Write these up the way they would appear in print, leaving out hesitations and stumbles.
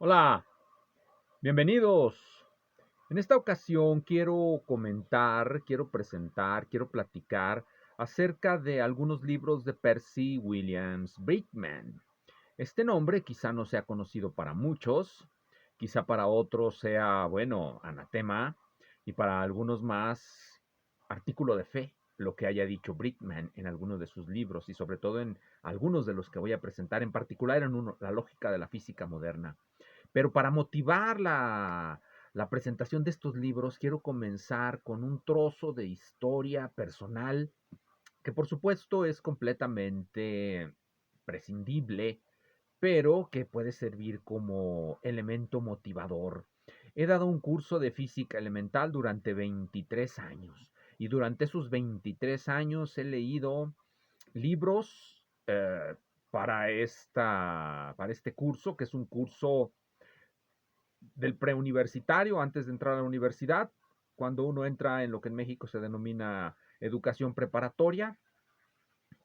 Hola, bienvenidos. En esta ocasión quiero comentar, quiero presentar, quiero platicar acerca de algunos libros de Percy Williams Brickman. Este nombre quizá no sea conocido para muchos, quizá para otros sea, bueno, anatema, y para algunos más artículo de fe, lo que haya dicho Brickman en algunos de sus libros y sobre todo en algunos de los que voy a presentar, en particular en uno, La lógica de la física moderna. Pero para motivar la presentación de estos libros, quiero comenzar con un trozo de historia personal que por supuesto es completamente prescindible, pero que puede servir como elemento motivador. He dado un curso de física elemental durante 23 años y durante esos 23 años he leído libros para este curso, que es un curso del preuniversitario antes de entrar a la universidad, cuando uno entra en lo que en México se denomina educación preparatoria,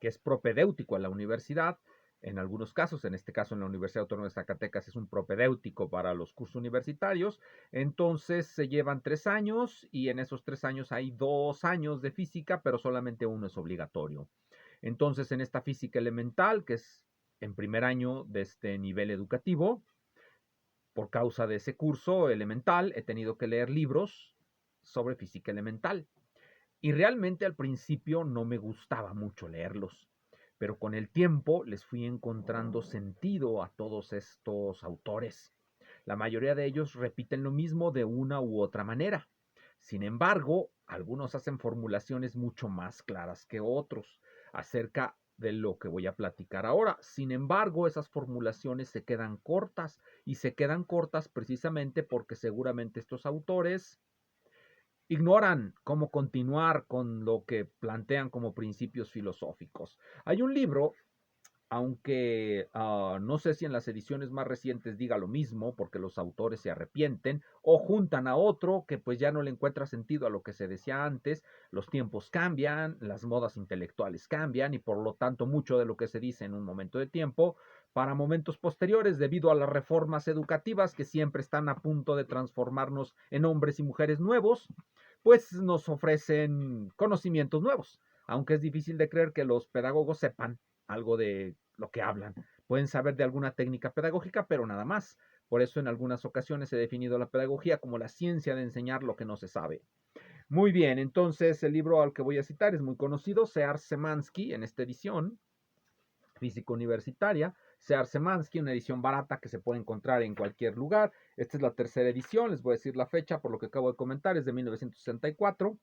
que es propedéutico a la universidad. En algunos casos, en este caso en la Universidad Autónoma de Zacatecas, es un propedéutico para los cursos universitarios. Entonces se llevan 3 años y en esos 3 años hay 2 años de física, pero solamente uno es obligatorio. Entonces, en esta física elemental, que es en primer año de este nivel educativo, por causa de ese curso elemental, he tenido que leer libros sobre física elemental. Y realmente al principio no me gustaba mucho leerlos, pero con el tiempo les fui encontrando sentido a todos estos autores. La mayoría de ellos repiten lo mismo de una u otra manera. Sin embargo, algunos hacen formulaciones mucho más claras que otros acerca de lo que voy a platicar ahora. Sin embargo, esas formulaciones se quedan cortas y se quedan cortas precisamente porque seguramente estos autores ignoran cómo continuar con lo que plantean como principios filosóficos. Hay un libro, aunque no sé si en las ediciones más recientes diga lo mismo, porque los autores se arrepienten, o juntan a otro que pues ya no le encuentra sentido a lo que se decía antes, los tiempos cambian, las modas intelectuales cambian, y por lo tanto mucho de lo que se dice en un momento de tiempo, para momentos posteriores, debido a las reformas educativas que siempre están a punto de transformarnos en hombres y mujeres nuevos, pues nos ofrecen conocimientos nuevos, aunque es difícil de creer que los pedagogos sepan algo de lo que hablan. Pueden saber de alguna técnica pedagógica, pero nada más. Por eso en algunas ocasiones he definido la pedagogía como la ciencia de enseñar lo que no se sabe. Muy bien, entonces el libro al que voy a citar es muy conocido, Sear Semansky, en esta edición, Física Universitaria. Sear Semansky, una edición barata que se puede encontrar en cualquier lugar. Esta es la tercera edición, les voy a decir la fecha por lo que acabo de comentar, es de 1964.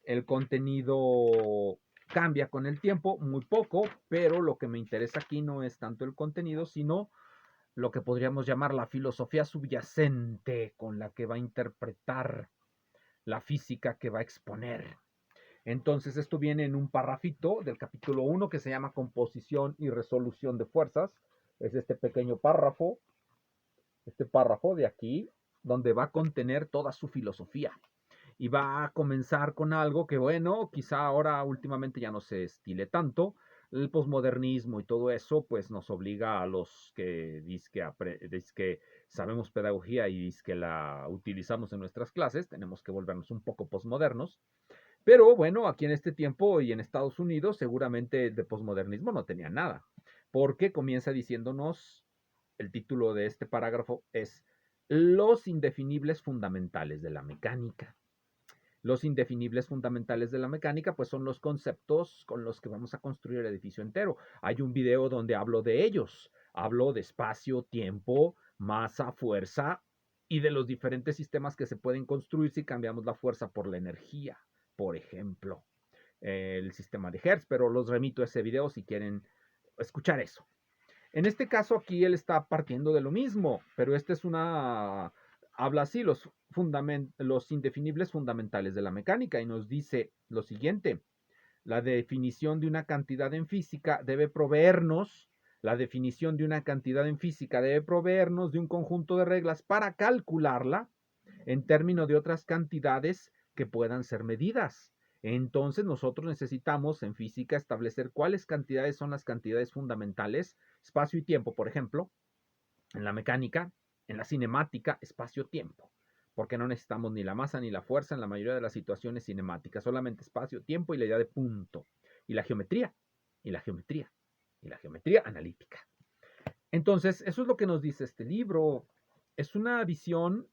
El contenido cambia con el tiempo, muy poco, pero lo que me interesa aquí no es tanto el contenido, sino lo que podríamos llamar la filosofía subyacente con la que va a interpretar la física que va a exponer. Entonces, esto viene en un parrafito del capítulo 1 que se llama Composición y Resolución de Fuerzas. Es este pequeño párrafo, este párrafo de aquí, donde va a contener toda su filosofía y va a comenzar con algo que, bueno, quizá ahora últimamente ya no se estile tanto. El posmodernismo y todo eso, pues nos obliga a los que que sabemos pedagogía y que la utilizamos en nuestras clases, tenemos que volvernos un poco posmodernos. Pero bueno, aquí en este tiempo y en Estados Unidos, seguramente de posmodernismo no tenía nada, porque comienza diciéndonos, el título de este parágrafo es Los indefinibles fundamentales de la mecánica. Los indefinibles fundamentales de la mecánica, pues son los conceptos con los que vamos a construir el edificio entero. Hay un video donde hablo de ellos. Hablo de espacio, tiempo, masa, fuerza y de los diferentes sistemas que se pueden construir si cambiamos la fuerza por la energía, por ejemplo, el sistema de Hertz, pero los remito a ese video si quieren escuchar eso. En este caso aquí él está partiendo de lo mismo, pero esta es una, habla así, los indefinibles fundamentales de la mecánica y nos dice lo siguiente, la definición de una cantidad en física debe proveernos, la definición de una cantidad en física debe proveernos de un conjunto de reglas para calcularla en términos de otras cantidades que puedan ser medidas. Entonces nosotros necesitamos en física establecer cuáles cantidades son las cantidades fundamentales, espacio y tiempo, por ejemplo, en la mecánica. En la cinemática, espacio-tiempo, porque no necesitamos ni la masa ni la fuerza en la mayoría de las situaciones cinemáticas, solamente espacio-tiempo y la idea de punto, y la geometría, y la geometría, y la geometría analítica. Entonces, eso es lo que nos dice este libro. Es una visión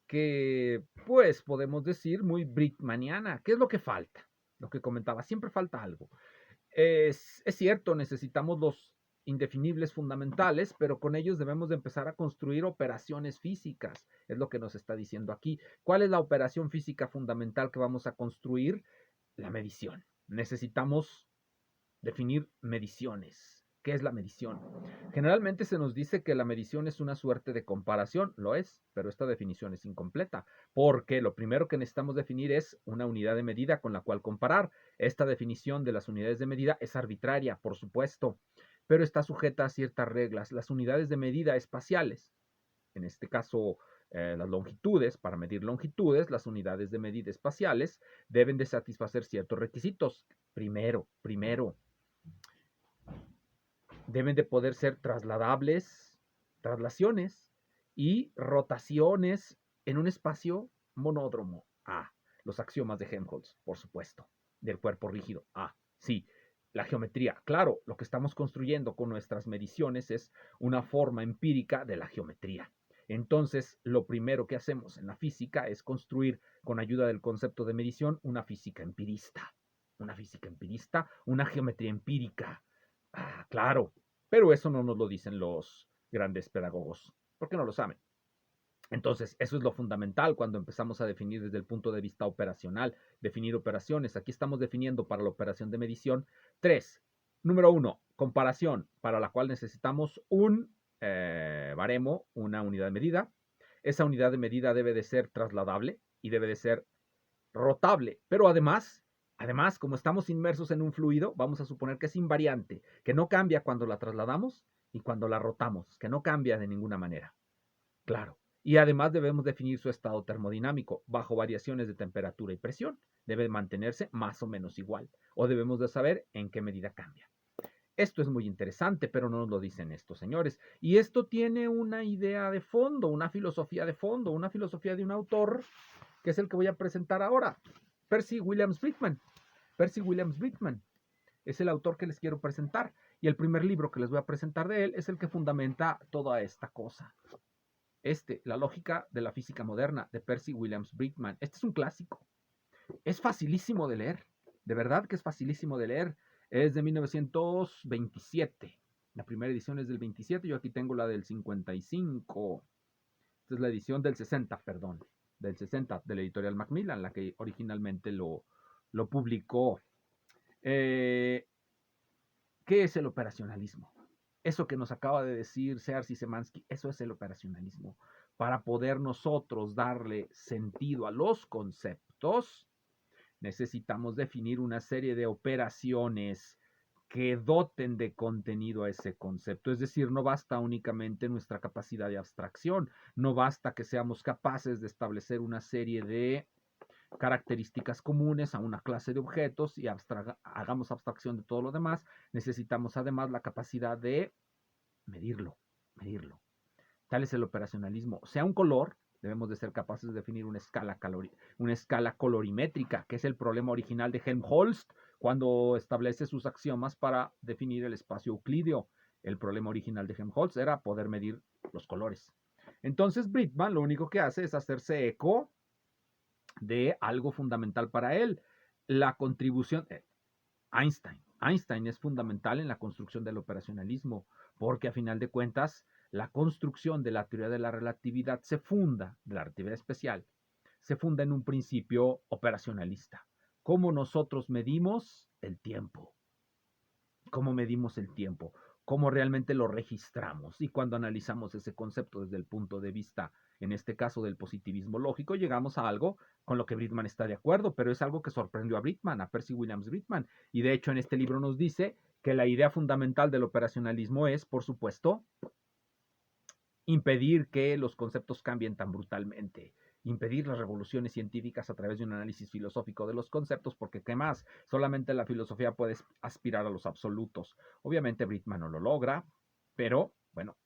que, pues, podemos decir muy Bridgmaniana. ¿Qué es lo que falta? Lo que comentaba, siempre falta algo. Es cierto, necesitamos los indefinibles fundamentales, pero con ellos debemos de empezar a construir operaciones físicas, es lo que nos está diciendo aquí. ¿Cuál es la operación física fundamental que vamos a construir? La medición. Necesitamos definir mediciones. ¿Qué es la medición? Generalmente se nos dice que la medición es una suerte de comparación, lo es, pero esta definición es incompleta, porque lo primero que necesitamos definir es una unidad de medida con la cual comparar. Esta definición de las unidades de medida es arbitraria, por supuesto, pero está sujeta a ciertas reglas. Las unidades de medida espaciales, en este caso las longitudes, para medir longitudes, las unidades de medida espaciales deben de satisfacer ciertos requisitos. Primero, deben de poder ser trasladables, traslaciones y rotaciones en un espacio monódromo. Los axiomas de Helmholtz, por supuesto, del cuerpo rígido. Sí, la geometría. Claro, lo que estamos construyendo con nuestras mediciones es una forma empírica de la geometría. Entonces, lo primero que hacemos en la física es construir, con ayuda del concepto de medición, una física empirista. Una física empirista, una geometría empírica. Claro, pero eso no nos lo dicen los grandes pedagogos, porque no lo saben. Entonces, eso es lo fundamental cuando empezamos a definir desde el punto de vista operacional, definir operaciones. Aquí estamos definiendo para la operación de medición 3. Número 1, comparación, para la cual necesitamos un baremo, una unidad de medida. Esa unidad de medida debe de ser trasladable y debe de ser rotable, pero además, como estamos inmersos en un fluido, vamos a suponer que es invariante, que no cambia cuando la trasladamos y cuando la rotamos, que no cambia de ninguna manera. Claro. Y además debemos definir su estado termodinámico bajo variaciones de temperatura y presión. Debe mantenerse más o menos igual. O debemos de saber en qué medida cambia. Esto es muy interesante, pero no nos lo dicen estos señores. Y esto tiene una idea de fondo, una filosofía de fondo, una filosofía de un autor que es el que voy a presentar ahora, Percy Williams Bridgman. Percy Williams Bridgman es el autor que les quiero presentar. Y el primer libro que les voy a presentar de él es el que fundamenta toda esta cosa. La lógica de la física moderna, de Percy Williams Bridgman. Este es un clásico. Es facilísimo de leer. De verdad que es facilísimo de leer. Es de 1927. La primera edición es del 27. Yo aquí tengo la del 55. Esta es la edición del 60, perdón. Del 60, de la editorial Macmillan, la que originalmente lo publicó. ¿Qué es el operacionalismo? Eso que nos acaba de decir Sears y Szymanski, eso es el operacionalismo. Para poder nosotros darle sentido a los conceptos, necesitamos definir una serie de operaciones que doten de contenido a ese concepto. Es decir, no basta únicamente nuestra capacidad de abstracción, no basta que seamos capaces de establecer una serie de características comunes a una clase de objetos y hagamos abstracción de todo lo demás. Necesitamos además la capacidad de medirlo. Tal es el operacionalismo. Sea un color, debemos de ser capaces de definir una escala colorimétrica, que es el problema original de Helmholtz cuando establece sus axiomas para definir el espacio euclídeo. El problema original de Helmholtz era poder medir los colores. Entonces Bridgman lo único que hace es hacerse eco de algo fundamental para él, la contribución. Einstein es fundamental en la construcción del operacionalismo, porque a final de cuentas la construcción de la teoría de la relatividad de la relatividad especial, se funda en un principio operacionalista. ¿Cómo nosotros medimos el tiempo? ¿Cómo medimos el tiempo? ¿Cómo realmente lo registramos? Y cuando analizamos ese concepto desde el punto de vista, en este caso del positivismo lógico, llegamos a algo con lo que Bridgman está de acuerdo, pero es algo que sorprendió a Bridgman, a Percy Williams Bridgman. Y de hecho en este libro nos dice que la idea fundamental del operacionalismo es, por supuesto, impedir que los conceptos cambien tan brutalmente, impedir las revoluciones científicas a través de un análisis filosófico de los conceptos, porque ¿qué más? Solamente la filosofía puede aspirar a los absolutos. Obviamente Bridgman no lo logra, pero bueno,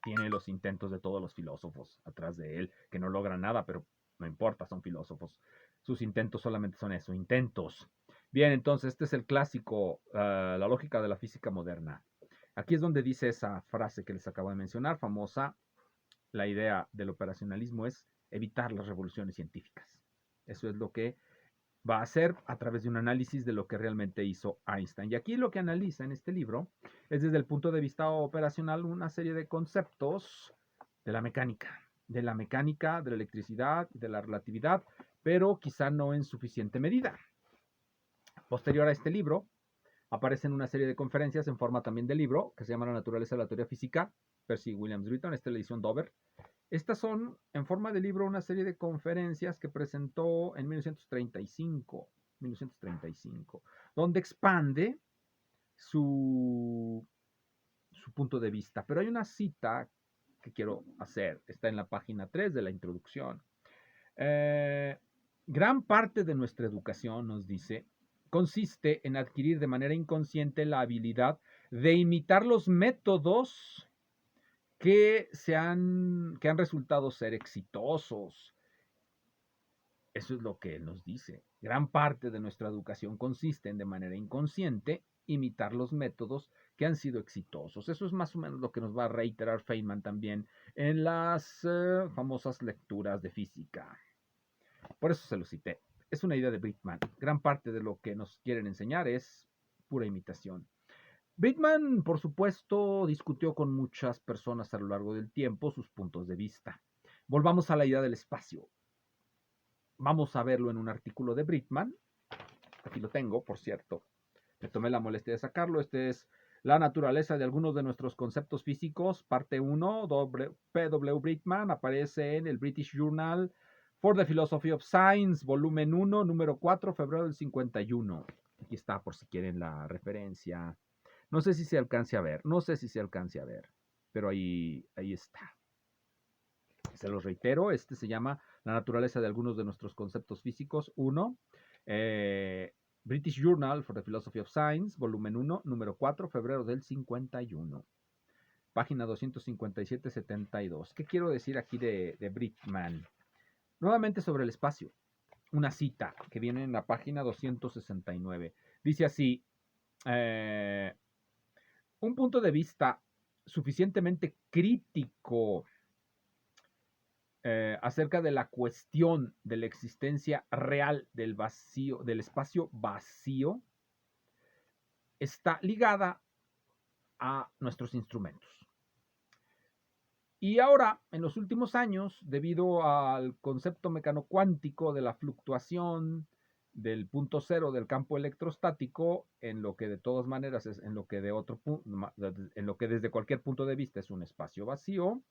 tiene los intentos de todos los filósofos atrás de él, que no logran nada, pero no importa, son filósofos. Sus intentos solamente son eso, intentos. Bien, entonces este es el clásico, la lógica de la física moderna. Aquí es donde dice esa frase que les acabo de mencionar, famosa: la idea del operacionalismo es evitar las revoluciones científicas. Eso es lo que va a hacer a través de un análisis de lo que realmente hizo Einstein. Y aquí lo que analiza en este libro es, desde el punto de vista operacional, una serie de conceptos de la mecánica, de la electricidad, de la relatividad, pero quizá no en suficiente medida. Posterior a este libro, aparecen una serie de conferencias en forma también de libro, que se llama La naturaleza de la teoría física, Percy Williams Britton, esta es la edición Dover. Estas son, en forma de libro, una serie de conferencias que presentó en 1935, donde expande su punto de vista. Pero hay una cita que quiero hacer, está en la página 3 de la introducción. Gran parte de nuestra educación, nos dice, consiste en adquirir de manera inconsciente la habilidad de imitar los métodos que han resultado ser exitosos. Eso es lo que él nos dice. Gran parte de nuestra educación consiste en, de manera inconsciente, imitar los métodos que han sido exitosos. Eso es más o menos lo que nos va a reiterar Feynman también en las famosas lecturas de física. Por eso se lo cité. Es una idea de Bridgman. Gran parte de lo que nos quieren enseñar es pura imitación. Bridgman, por supuesto, discutió con muchas personas a lo largo del tiempo sus puntos de vista. Volvamos a la idea del espacio. Vamos a verlo en un artículo de Bridgman. Aquí lo tengo, por cierto. Me tomé la molestia de sacarlo. Este es La naturaleza de algunos de nuestros conceptos físicos, parte 1, P.W. Bridgman. Aparece en el British Journal for the Philosophy of Science, volumen 1, número 4, febrero del 51. Aquí está, por si quieren la referencia. No sé si se alcance a ver, pero ahí está. Se los reitero, este se llama La naturaleza de algunos de nuestros conceptos físicos 1, British Journal for the Philosophy of Science, volumen 1, número 4, febrero del 51, página 257-72. ¿Qué quiero decir aquí de Bridgman? Nuevamente sobre el espacio, una cita que viene en la página 269. Dice así: un punto de vista suficientemente crítico acerca de la cuestión de la existencia real del vacío, del espacio vacío, está ligada a nuestros instrumentos. Y ahora, en los últimos años, debido al concepto mecanocuántico de la fluctuación del punto cero del campo electrostático, en lo que de todas maneras es, en lo que desde cualquier punto de vista es un espacio vacío,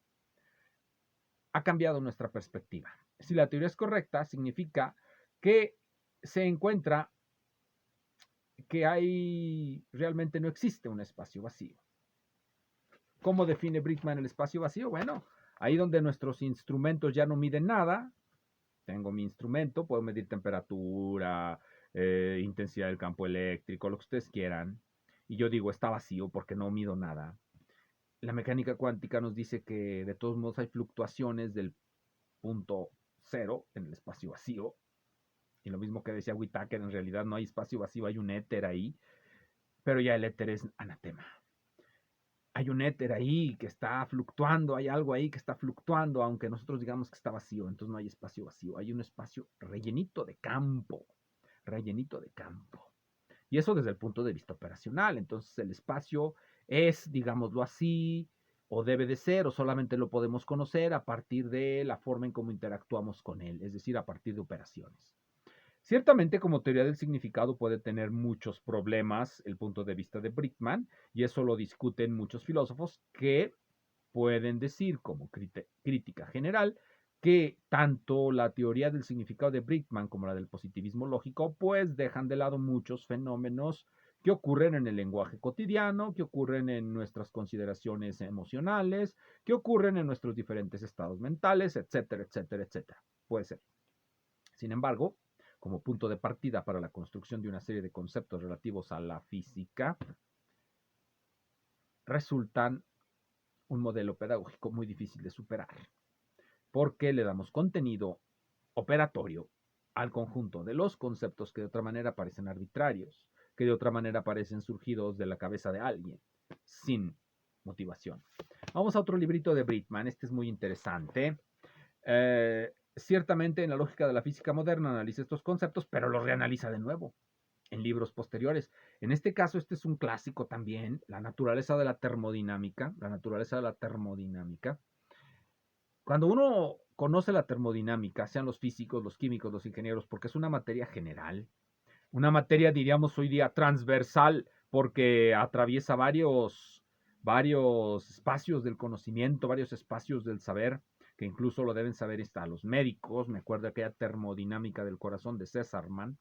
ha cambiado nuestra perspectiva. Si la teoría es correcta, significa que se encuentra que realmente no existe un espacio vacío. ¿Cómo define Bridgman el espacio vacío? Bueno, ahí donde nuestros instrumentos ya no miden nada. Tengo mi instrumento, puedo medir temperatura, intensidad del campo eléctrico, lo que ustedes quieran. Y yo digo, está vacío porque no mido nada. La mecánica cuántica nos dice que de todos modos hay fluctuaciones del punto cero en el espacio vacío. Y lo mismo que decía Whittaker, en realidad no hay espacio vacío, hay un éter ahí. Pero ya el éter es anatema. Hay un éter ahí que está fluctuando, hay algo ahí que está fluctuando, aunque nosotros digamos que está vacío, entonces no hay espacio vacío, hay un espacio rellenito de campo. Y eso desde el punto de vista operacional. Entonces el espacio es, digámoslo así, o debe de ser, o solamente lo podemos conocer a partir de la forma en cómo interactuamos con él, es decir, a partir de operaciones. Ciertamente, como teoría del significado, puede tener muchos problemas el punto de vista de Bridgman, y eso lo discuten muchos filósofos que pueden decir, como crítica general, que tanto la teoría del significado de Bridgman como la del positivismo lógico, pues dejan de lado muchos fenómenos que ocurren en el lenguaje cotidiano, que ocurren en nuestras consideraciones emocionales, que ocurren en nuestros diferentes estados mentales, etcétera, etcétera, etcétera. Puede ser. Sin embargo, como punto de partida para la construcción de una serie de conceptos relativos a la física, resultan un modelo pedagógico muy difícil de superar, porque le damos contenido operatorio al conjunto de los conceptos que de otra manera parecen arbitrarios, que de otra manera parecen surgidos de la cabeza de alguien, sin motivación. Vamos a otro librito de Bridgman, este es muy interesante. Ciertamente en la lógica de la física moderna analiza estos conceptos, pero los reanaliza de nuevo en libros posteriores. En este caso, este es un clásico también, la naturaleza de la termodinámica, Cuando uno conoce la termodinámica, sean los físicos, los químicos, los ingenieros, porque es una materia general, una materia, diríamos hoy día, transversal, porque atraviesa varios espacios del conocimiento, varios espacios del saber, que incluso lo deben saber hasta los médicos. Me acuerdo de aquella termodinámica del corazón de Césarman,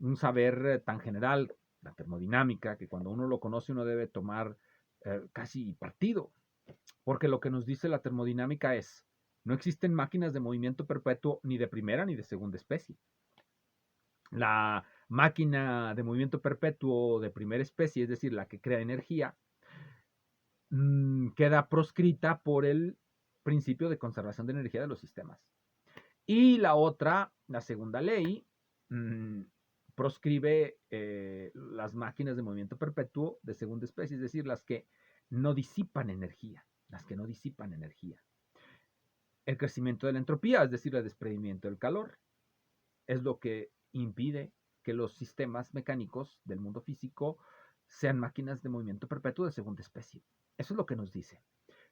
un saber tan general, la termodinámica, que cuando uno lo conoce uno debe tomar casi partido, porque lo que nos dice la termodinámica es, no existen máquinas de movimiento perpetuo ni de primera ni de segunda especie. La máquina de movimiento perpetuo de primera especie, es decir, la que crea energía, queda proscrita por el principio de conservación de energía de los sistemas. Y la otra, la segunda ley, proscribe las máquinas de movimiento perpetuo de segunda especie, es decir, las que no disipan energía, El crecimiento de la entropía, es decir, el desprendimiento del calor, es lo que impide que los sistemas mecánicos del mundo físico sean máquinas de movimiento perpetuo de segunda especie. Eso es lo que nos dice.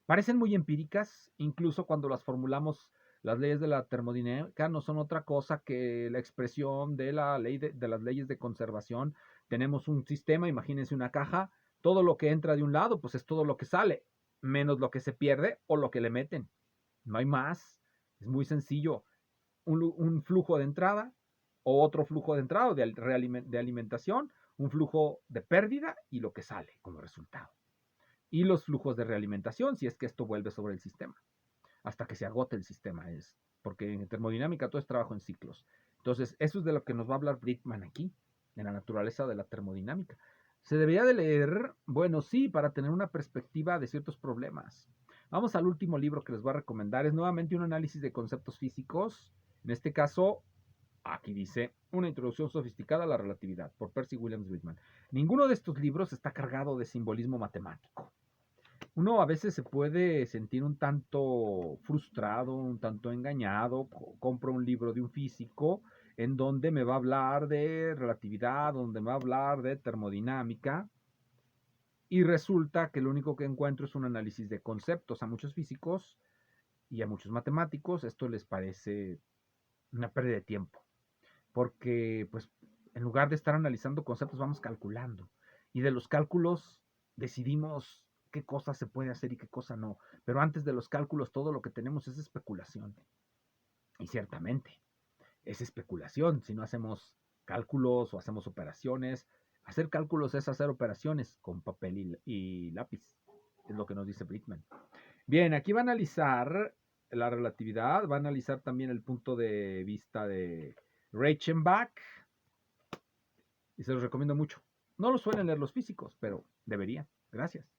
Parecen muy empíricas, incluso cuando las formulamos. Las leyes de la termodinámica no son otra cosa que la expresión de la ley de las leyes de conservación. Tenemos un sistema, imagínense una caja, todo lo que entra de un lado, pues es todo lo que sale, menos lo que se pierde o lo que le meten. No hay más, es muy sencillo. Un flujo de entrada o otro flujo de entrada de alimentación, un flujo de pérdida y lo que sale como resultado. Y los flujos de realimentación, si es que esto vuelve sobre el sistema hasta que se agote el sistema, porque en termodinámica todo es trabajo en ciclos. Entonces, eso es de lo que nos va a hablar Bridgman aquí, en la naturaleza de la termodinámica. ¿Se debería de leer? Bueno, sí, para tener una perspectiva de ciertos problemas. Vamos al último libro que les voy a recomendar. Es nuevamente un análisis de conceptos físicos. En este caso, aquí dice, Una introducción sofisticada a la relatividad, por Percy Williams Bridgman. Ninguno de estos libros está cargado de simbolismo matemático. Uno a veces se puede sentir un tanto frustrado, un tanto engañado, compro un libro de un físico en donde me va a hablar de relatividad, donde me va a hablar de termodinámica, y resulta que lo único que encuentro es un análisis de conceptos. A muchos físicos y a muchos matemáticos esto les parece una pérdida de tiempo, porque pues en lugar de estar analizando conceptos vamos calculando, y de los cálculos decidimos qué cosa se puede hacer y qué cosa no, pero antes de los cálculos todo lo que tenemos es especulación, y ciertamente es especulación si no hacemos cálculos o hacemos operaciones. Hacer cálculos es hacer operaciones con papel y lápiz, es lo que nos dice Bridgman. Bien, aquí va a analizar la relatividad, va a analizar también el punto de vista de Reichenbach, y se los recomiendo mucho. No lo suelen leer los físicos, pero deberían. Gracias.